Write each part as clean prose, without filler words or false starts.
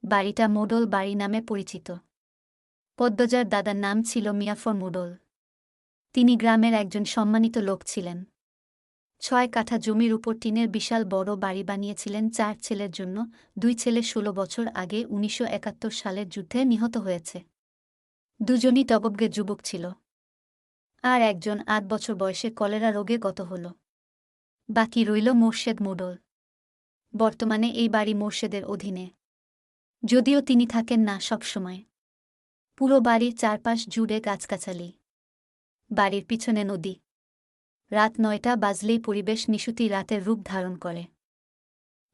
বাড়িটা মোডল বাড়ি নামে পরিচিত। পদ্মজার দাদার নাম ছিল মিয়াফর মোডল। তিনি গ্রামের একজন সম্মানিত লোক ছিলেন। ৬ কাঠা জমির উপর টিনের বিশাল বড় বাড়ি বানিয়েছিলেন ৪ ছেলের জন্য। ২ ছেলে ১৬ বছর আগে ১৯৭১ সালের যুদ্ধে নিহত হয়েছে। দুজনই টগবগে যুবক ছিল। আর একজন ৮ বছর বয়সে কলেরা রোগে গত হল। বাকি রইল মোর্শেদ মোডল। বর্তমানে এই বাড়ি মোর্শেদের অধীনে, যদিও তিনি থাকেন না সবসময়। পুরো বাড়ির চারপাশ জুড়ে গাছগাছালি, বাড়ির পিছনে নদী। রাত ৯টা বাজলেই পরিবেশ নিশুতি রাতের রূপ ধারণ করে।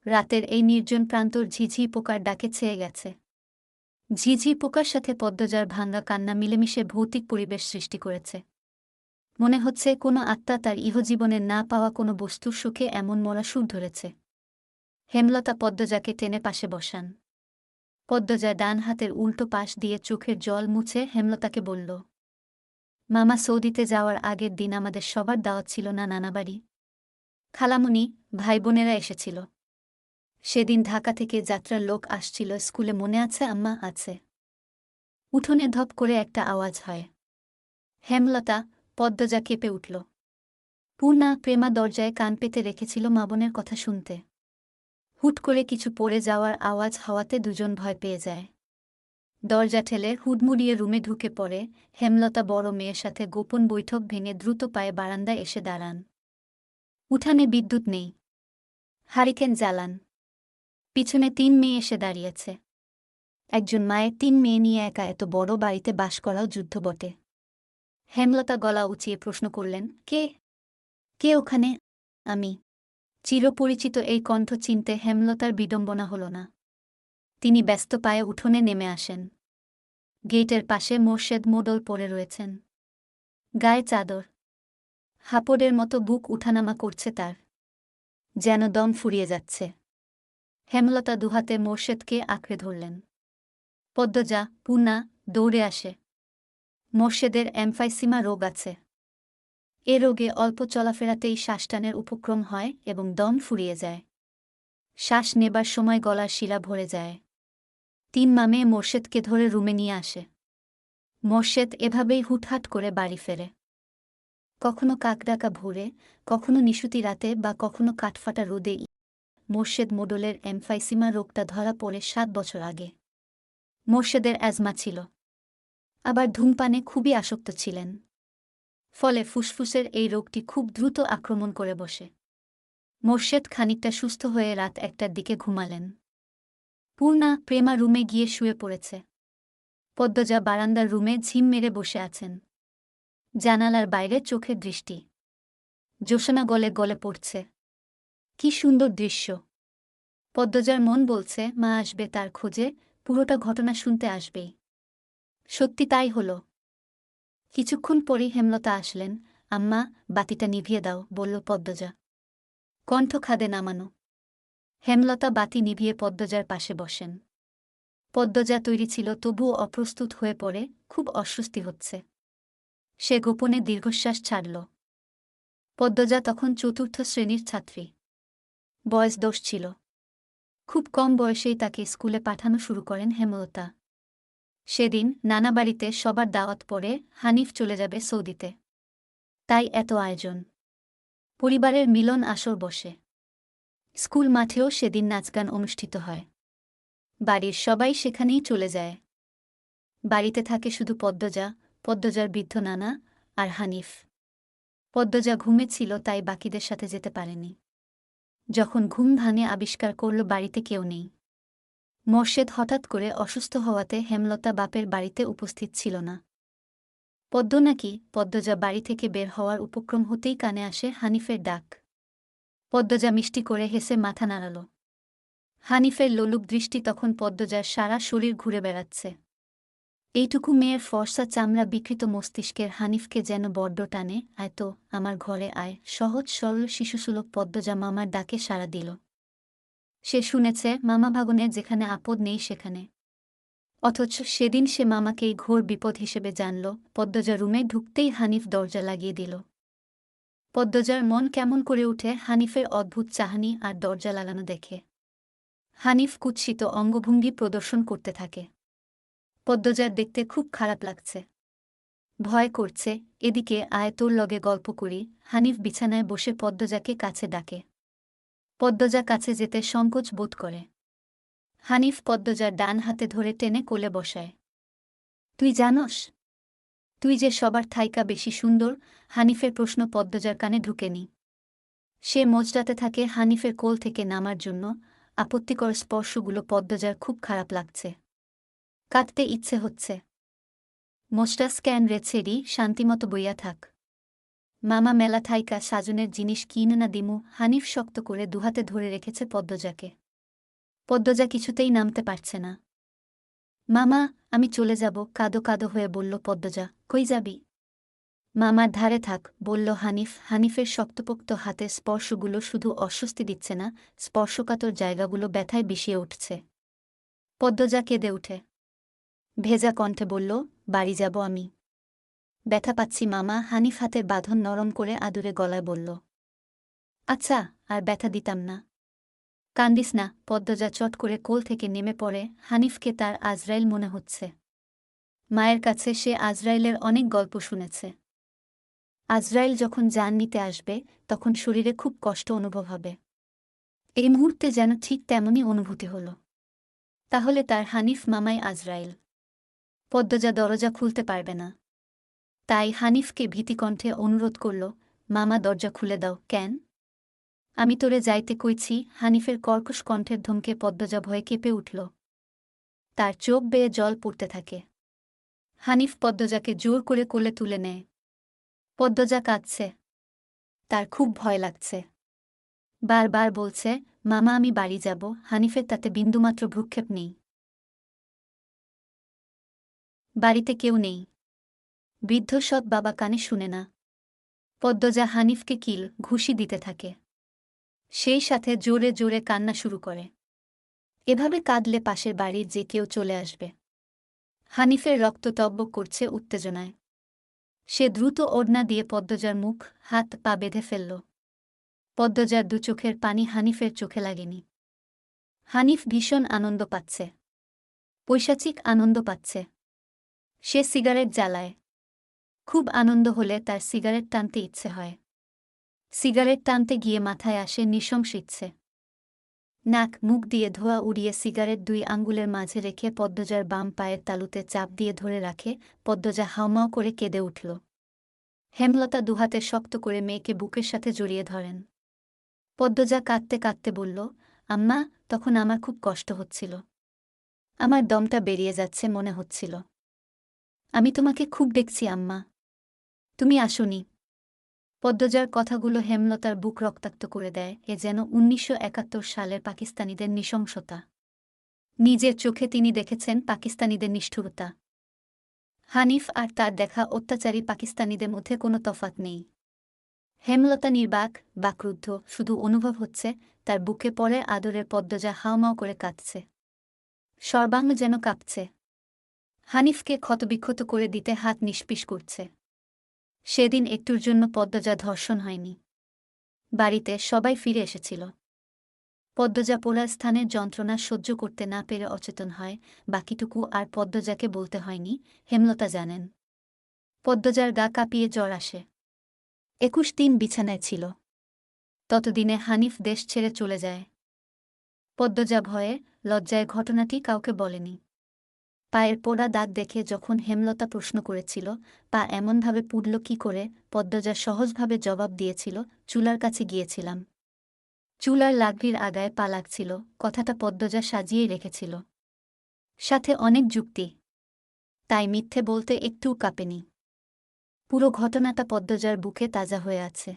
রাতের এই নির্জন প্রান্তর ঝিঝি পোকার ডাকে ছেয়ে গেছে। ঝিঝি পোকার সাথে পদ্মজার ভাঙ্গা কান্না মিলেমিশে ভৌতিক পরিবেশ সৃষ্টি করেছে। মনে হচ্ছে কোনো আত্মা তার ইহজীবনের না পাওয়া কোনো বস্তুর সুখে এমন মরা সুর ধরেছে। হেমলতা পদ্মজাকে টেনে পাশে বসান। পদ্মজা ডান হাতের উল্টো পাশ দিয়ে চোখের জল মুছে হেমলতাকে বলল, মামা সৌদিতে যাওয়ার আগের দিন আমাদের সবার দাওয়াত ছিল না নানাবাড়ি? খালামণি, ভাই বোনেরা এসেছিল। সেদিন ঢাকা থেকে যাত্রার লোক আসছিল স্কুলে, মনে আছে আম্মা? আছে। উঠোনে ধপ করে একটা আওয়াজ হয়। হেমলতা, পদ্মজা কেঁপে উঠল। পূর্ণা, প্রেমা দরজায় কান পেতে রেখেছিল মা বোনের কথা শুনতে। হুট করে কিছু পড়ে যাওয়ার আওয়াজ হওয়াতে দুজন ভয় পেয়ে যায়। দরজা ঠেলে হুড়মুড়িয়ে রুমে ঢুকে পড়ে। হেমলতা বড় মেয়ের সাথে গোপন বৈঠক ভেঙে দ্রুত পায়ে বারান্দায় এসে দাঁড়ান। উঠানে বিদ্যুৎ নেই। হারিকেন জ্বালান। পিছনে ৩ মেয়ে এসে দাঁড়িয়েছে। একজন মায়ের ৩ মেয়ে নিয়ে একা এত বড় বাড়িতে বাস করাও যুদ্ধ বটে। হেমলতা গলা উঁচিয়ে প্রশ্ন করলেন, কে? কে ওখানে? আমি। চিরপরিচিত এই কণ্ঠ চিনতে হেমলতার বিড়ম্বনা হল না। তিনি ব্যস্ত পায়ে উঠোনে নেমে আসেন। গেটের পাশে মোর্শেদ মোডল পড়ে রয়েছেন। গায়ে চাদর। হাপড়ের মতো বুক উঠানামা করছে তার, যেন দম ফুরিয়ে যাচ্ছে। হেমলতা দুহাতে মোর্শেদকে আঁকড়ে ধরলেন। পদ্মজা, পূর্ণা দৌড়ে আসে। মোর্শেদের এমফাইসিমা রোগ আছে। এ রোগে অল্প চলাফেরাতেই শ্বাসটানের উপক্রম হয় এবং দম ফুরিয়ে যায়। শ্বাস নেবার সময় গলার শিরা ভরে যায়। ৩ মামে মোর্শেদকে ধরে রুমে নিয়ে আসে। মোর্শেদ এভাবেই হুটহাট করে বাড়ি ফেরে। কখনো কাকডাকা ভোরে, কখনো নিশুতি রাতে, বা কখনো কাঠফাটা রোদে। মোর্শেদ মোডলের এমফাইসিমা রোগটা ধরা পড়ে ৭ বছর আগে। মোর্শেদের অ্যাজমা ছিল, আবার ধূমপানে খুবই আসক্ত ছিলেন। ফলে ফুসফুসের এই রোগটি খুব দ্রুত আক্রমণ করে বসে। মোর্শেদ খানিকটা সুস্থ হয়ে রাত ১টার দিকে ঘুমালেন। পূর্ণা, প্রেমা রুমে গিয়ে শুয়ে পড়েছে। পদ্মজা বারান্দার রুমে ঝিম মেরে বসে আছেন। জানালার বাইরে চোখের দৃষ্টি। জ্যোৎস্না গলে গলে পড়ছে। কি সুন্দর দৃশ্য! পদ্মজার মন বলছে মা আসবে তার খোঁজে, পুরোটা ঘটনা শুনতে আসবেই। সত্যি তাই হল। কিছুক্ষণ পরেই হেমলতা আসলেন। আম্মা, বাতিটা নিভিয়ে দাও, বলল পদ্মজা। কণ্ঠ খাদে নামানো। হেমলতা বাতি নিভিয়ে পদ্মজার পাশে বসেন। পদ্মজা তৈরি ছিল, তবুও অপ্রস্তুত হয়ে পড়ে, খুব অস্বস্তি হচ্ছে। সে গোপনে দীর্ঘশ্বাস ছাড়ল। পদ্মজা তখন ৪র্থ শ্রেণীর ছাত্রী। বয়স ১০ ছিল। খুব কম বয়সেই তাকে স্কুলে পাঠানো শুরু করেন হেমলতা। সেদিন নানাবাড়িতে সবার দাওয়াত পড়ে, হানিফ চলে যাবে সৌদিতে। তাই এত আয়োজন। পরিবারের মিলন আসর বসে। স্কুল মাঠেও সেদিন নাচগান অনুষ্ঠিত হয়। বাড়ির সবাই সেখানেই চলে যায়। বাড়িতে থাকে শুধু পদ্মজা, পদ্মজার বৃদ্ধ নানা আর হানিফ। পদ্মজা ঘুমেছিল, তাই বাকিদের সাথে যেতে পারেনি। যখন ঘুম ভাঙে আবিষ্কার করল বাড়িতে কেউ নেই। মোর্শেদ হঠাৎ করে অসুস্থ হওয়াতে হেমলতা বাপের বাড়িতে উপস্থিত ছিল না। পদ্ম নাকি? পদ্মজা বাড়ি থেকে বের হওয়ার উপক্রম হতেই কানে আসে হানিফের ডাক। পদ্মজা মিষ্টি করে হেসে মাথা নাড়াল। হানিফের লোলুপ দৃষ্টি তখন পদ্মজার সারা শরীর ঘুরে বেড়াচ্ছে। এইটুকু মেয়ের ফর্সা চামড়া বিকৃত মস্তিষ্কের হানিফকে যেন বড্ড টানে। আয় তো, আমার ঘরে আয়। সহজ সরল শিশুসুলভ পদ্মজা মামার ডাকে সাড়া দিল। সে শুনেছে মামা ভাগনে যেখানে আপদ নেই সেখানে। অথচ সেদিন সে মামাকেই ঘোর বিপদ হিসেবে জানল। পদ্মজা রুমে ঢুকতেই হানিফ দরজা লাগিয়ে দিল। পদ্মজার মন কেমন করে উঠে হানিফের অদ্ভুত চাহানি আর দরজা লাগানো দেখে। হানিফ কুৎসিত অঙ্গভঙ্গি প্রদর্শন করতে থাকে। পদ্মজার দেখতে খুব খারাপ লাগছে, ভয় করছে। এদিকে আয় তোর লগে গল্প করি। হানিফ বিছানায় বসে পদ্মজাকে কাছে ডাকে। পদ্মজা কাছে যেতে সংকোচ বোধ করে। হানিফ পদ্মজার ডান হাতে ধরে টেনে কোলে বসায়। তুই জানস তুই যে সবার থাইকা বেশি সুন্দর? হানিফের প্রশ্ন পদ্মজার কানে ঢুকেনি। সে মোচড়াতে থাকে হানিফের কোল থেকে নামার জন্য। আপত্তিকর স্পর্শগুলো পদ্মজার খুব খারাপ লাগছে, কাঁদতে ইচ্ছে হচ্ছে। মোচটা স্ক্যান রেছেরি শান্তিমতো বইয়া থাক। মামা মেলা থাইকা সাজনের জিনিস কিনে না দিমু। হানিফ শক্ত করে দুহাতে ধরে রেখেছে পদ্মজাকে। পদ্মজা কিছুতেই নামতে পারছে না। মামা, আমি চলে যাব, কাঁদো কাঁদো হয়ে বলল পদ্মজা। কই যাবি? মামার ধারে থাক, বলল হানিফ। হানিফের শক্তপোক্ত হাতের স্পর্শগুলো শুধু অস্বস্তি দিচ্ছে না, স্পর্শকাতর জায়গাগুলো ব্যথায় বিষিয়ে উঠছে। পদ্মজা কেঁদে উঠে ভেজা কণ্ঠে বলল, বাড়ি যাব আমি। ব্যথা পাচ্ছি মামা। হানিফ হাতের বাঁধন নরম করে আদুরে গলায় বলল। আচ্ছা, আর ব্যথা দিতাম না। কান্দিস না। পদ্মজা চট করে কোল থেকে নেমে পড়ে। হানিফকে তার আজরাইল মনে হচ্ছে। মায়ের কাছে সে আজরাইলের অনেক গল্প শুনেছে। আজরাইল যখন জান নিতে আসবে তখন শরীরে খুব কষ্ট অনুভব হবে। এই মুহূর্তে যেন ঠিক তেমনই অনুভূতি হল। তাহলে তার হানিফ মামাই আজরাইল। পদ্মজা দরজা খুলতে পারবে না, তাই হানিফকে ভীতিকণ্ঠে অনুরোধ করল, মামা দরজা খুলে দাও। কেন? আমি তোরে যাইতে কইছি। হানিফের কর্কশ কণ্ঠের ধমকে পদ্মজা ভয়ে কেঁপে উঠল। তার চোখ বেয়ে জল পড়তে থাকে। হানিফ পদ্মজাকে জোর করে কোলে তুলে নেয়। পদ্মজা কাঁদছে, তার খুব ভয় লাগছে। বারবার বলছে, মামা আমি বাড়ি যাব। হানিফের তাতে বিন্দুমাত্র ভ্রুক্ষেপ নেই। বাড়িতে কেউ নেই। বৃদ্ধ সৎ বাবা কানে শুনে না। পদ্মজা হানিফকে কিল ঘুষি দিতে থাকে, সেই সাথে জোরে জোরে কান্না শুরু করে। এভাবে কাঁদলে পাশের বাড়ির যে কেউ চলে আসবে। হানিফের রক্ত টব্বক করছে উত্তেজনায়। সে দ্রুত ওড়না দিয়ে পদ্মজার মুখ হাত পা বেঁধে ফেলল। পদ্মজার দু চোখের পানি হানিফের চোখে লাগেনি। হানিফ ভীষণ আনন্দ পাচ্ছে, পৈশাচিক আনন্দ পাচ্ছে। সে সিগারেট জ্বালায়। খুব আনন্দ হলে তার সিগারেট টানতে ইচ্ছে হয়। সিগারেট টানতে গিয়ে মাথায় আসে নৃশংস ইচ্ছে। নাক মুখ দিয়ে ধোঁয়া উড়িয়ে সিগারেট 2 আঙ্গুলের মাঝে রেখে পদ্মজার বাম পায়ের তালুতে চাপ দিয়ে ধরে রাখে। পদ্মজা হাউমাউ করে কেঁদে উঠল। হেমলতা দুহাতে শক্ত করে মেয়েকে বুকের সাথে জড়িয়ে ধরেন। পদ্মজা কাঁদতে কাঁদতে বলল, আম্মা, তখন আমার খুব কষ্ট হচ্ছিল। আমার দমটা বেরিয়ে যাচ্ছে মনে হচ্ছিল। আমি তোমাকে খুব দেখছি আম্মা, তুমি আসোনি। পদ্মজার কথাগুলো হেমলতার বুক রক্তাক্ত করে দেয়। এ যেন 1971 সালের পাকিস্তানিদের নৃশংসতা। নিজের চোখে তিনি দেখেছেন পাকিস্তানিদের নিষ্ঠুরতা। হানিফ আর তার দেখা অত্যাচারী পাকিস্তানিদের মধ্যে কোনো তফাত নেই। হেমলতা নির্বাক, বাকরুদ্ধ, শুধু অনুভব হচ্ছে তার বুকে পড়ে আদরের পদ্মজা হাউমাউ করে কাঁদছে। সর্বাঙ্গ যেন কাঁপছে। হানিফকে ক্ষতবিক্ষত করে দিতে হাত নিষ্পিস করছে। সেদিন একটুর জন্য পদ্মজা ধর্ষণ হয়নি। বাড়িতে সবাই ফিরে এসেছিল। পদ্মজা পোড়ার স্থানের যন্ত্রণা সহ্য করতে না পেরে অচেতন হয়। বাকিটুকু আর পদ্মজাকে বলতে হয়নি, হেমলতা জানেন। পদ্মজার গা কাঁপিয়ে জ্বর আসে। 21 দিন বিছানায় ছিল। ততদিনে হানিফ দেশ ছেড়ে চলে যায়। পদ্মজা ভয়ে লজ্জায় ঘটনাটি কাউকে বলেনি। পায়ের পোড়া দাগ দেখে যখন হেমলতা প্রশ্ন করেছিল পা এমনভাবে পুড়ল কি করে, পদ্মজা সহজভাবে জবাব দিয়েছিল, চুলার কাছে গিয়েছিলাম। চুলার লাকড়ির আগায় পা লাগছিল, কথাটা পদ্মজা সাজিয়েই রেখেছিল। সাথে অনেক যুক্তি, তাই মিথ্যে বলতে একটুও কাঁপেনি। পুরো ঘটনাটা পদ্মজার বুকে তাজা হয়ে আছে।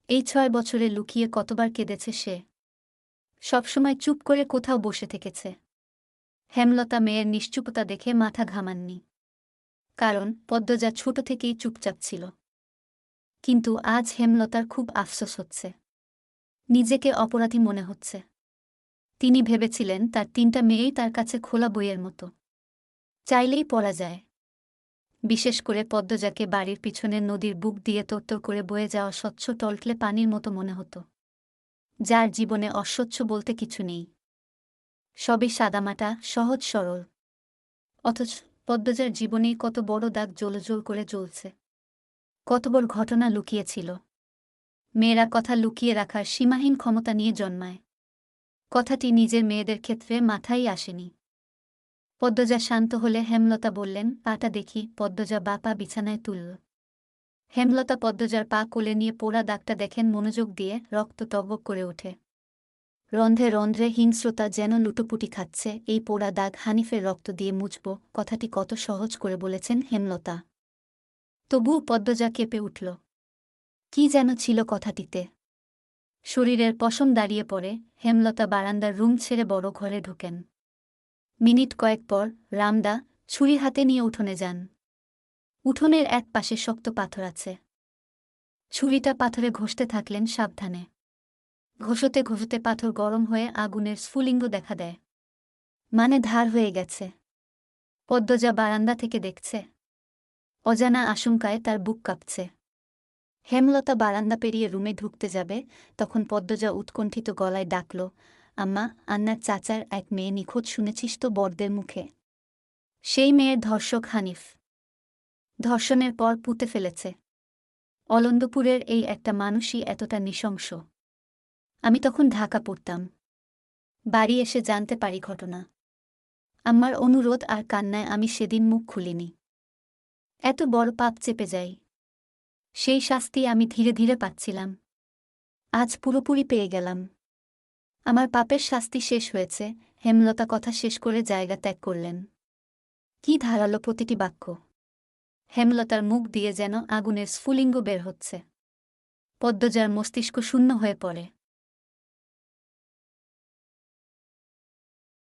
এই 6 বছরে লুকিয়ে কতবার কেঁদেছে সে। সবসময় চুপ করে কোথাও বসে থেকেছে। হেমলতা মেয়ের নিশ্চুপতা দেখে মাথা ঘামাননি। কারণ পদ্মজা ছোট থেকেই চুপচাপ ছিল। কিন্তু আজ হেমলতার খুব আফসোস হচ্ছে। নিজেকে অপরাধী মনে হচ্ছে। তিনি ভেবেছিলেন তার 3টা মেয়েই তার কাছে খোলা বইয়ের মতো, চাইলেই পড়া যায়। বিশেষ করে পদ্মজাকে বাড়ির পিছনের নদীর বুক দিয়ে তরতর করে বয়ে যাওয়া স্বচ্ছ টলটলে পানির মতো মনে হতো, যার জীবনে অস্বচ্ছ বলতে কিছু নেই। সবই সাদামাটা, সহজ সরল। অথচ পদ্মজার জীবনেই কত বড় দাগ জ্বলজ্বল করে জ্বলছে। কত বড় ঘটনা লুকিয়েছিল। মেয়েরা কথা লুকিয়ে রাখার সীমাহীন ক্ষমতা নিয়ে জন্মায়। কথাটি নিজের মেয়েদের ক্ষেত্রে মাথায় আসেনি। পদ্মজা শান্ত হলে হেমলতা বললেন, পাটা দেখি। পদ্মজা বা পা বিছানায় তুলল। হেমলতা পদ্মজার পা কোলে নিয়ে পোড়া দাগটা দেখেন মনোযোগ দিয়ে, রক্ত টগবগ করে ওঠে। রন্ধ্রে রন্ধ্রে হিংস্রতা যেন লুটোপুটি খাচ্ছে। এই পোড়া দাগ হানিফের রক্ত দিয়ে মুছব, কথাটি কত সহজ করে বলেছেন হেমলতা। তবুও পদ্মজা কেঁপে উঠল। কি যেন ছিল কথাটিতে। শরীরের পশম দাঁড়িয়ে পড়ে। হেমলতা বারান্দার রুম ছেড়ে বড় ঘরে ঢোকেন। মিনিট কয়েক পর রামদা ছুরি হাতে নিয়ে উঠোনে যান। উঠোনের এক পাশে শক্ত পাথর আছে। ছুরিটা পাথরে ঘষতে থাকলেন সাবধানে। ঘষতে ঘষতে পাথর গরম হয়ে আগুনের স্ফুলিঙ্গ দেখা দেয়। মানে ধার হয়ে গেছে। পদ্মজা বারান্দা থেকে দেখছে। অজানা আশঙ্কায় তার বুক কাঁপছে। হেমলতা বারান্দা পেরিয়ে রুমে ঢুকতে যাবে, তখন পদ্মজা উৎকণ্ঠিত গলায় ডাকল, আম্মা, আন্নার চাচার এক মেয়ে নিখোঁজ শুনেছিস তো বড়দের মুখে? সেই মেয়ের ধর্ষক হানিফ। ধর্ষণের পর পুঁতে ফেলেছে। অলন্দপুরের এই একটা মানুষই এতটা নৃশংস। আমি তখন ঢাকা পড়তাম। বাড়ি এসে জানতে পারি ঘটনা। আম্মার অনুরোধ আর কান্নায় আমি সেদিন মুখ খুলিনি। এত বড় পাপ চেপে যাই। সেই শাস্তি আমি ধীরে ধীরে পাচ্ছিলাম। আজ পুরোপুরি পেয়ে গেলাম। আমার পাপের শাস্তি শেষ হয়েছে। হেমলতা কথা শেষ করে জায়গা ত্যাগ করলেন। কি ধারালো প্রতিটি বাক্য! হেমলতার মুখ দিয়ে যেন আগুনের স্ফুলিঙ্গ বের হচ্ছে। পদ্মজার মস্তিষ্ক শূন্য হয়ে পড়ে।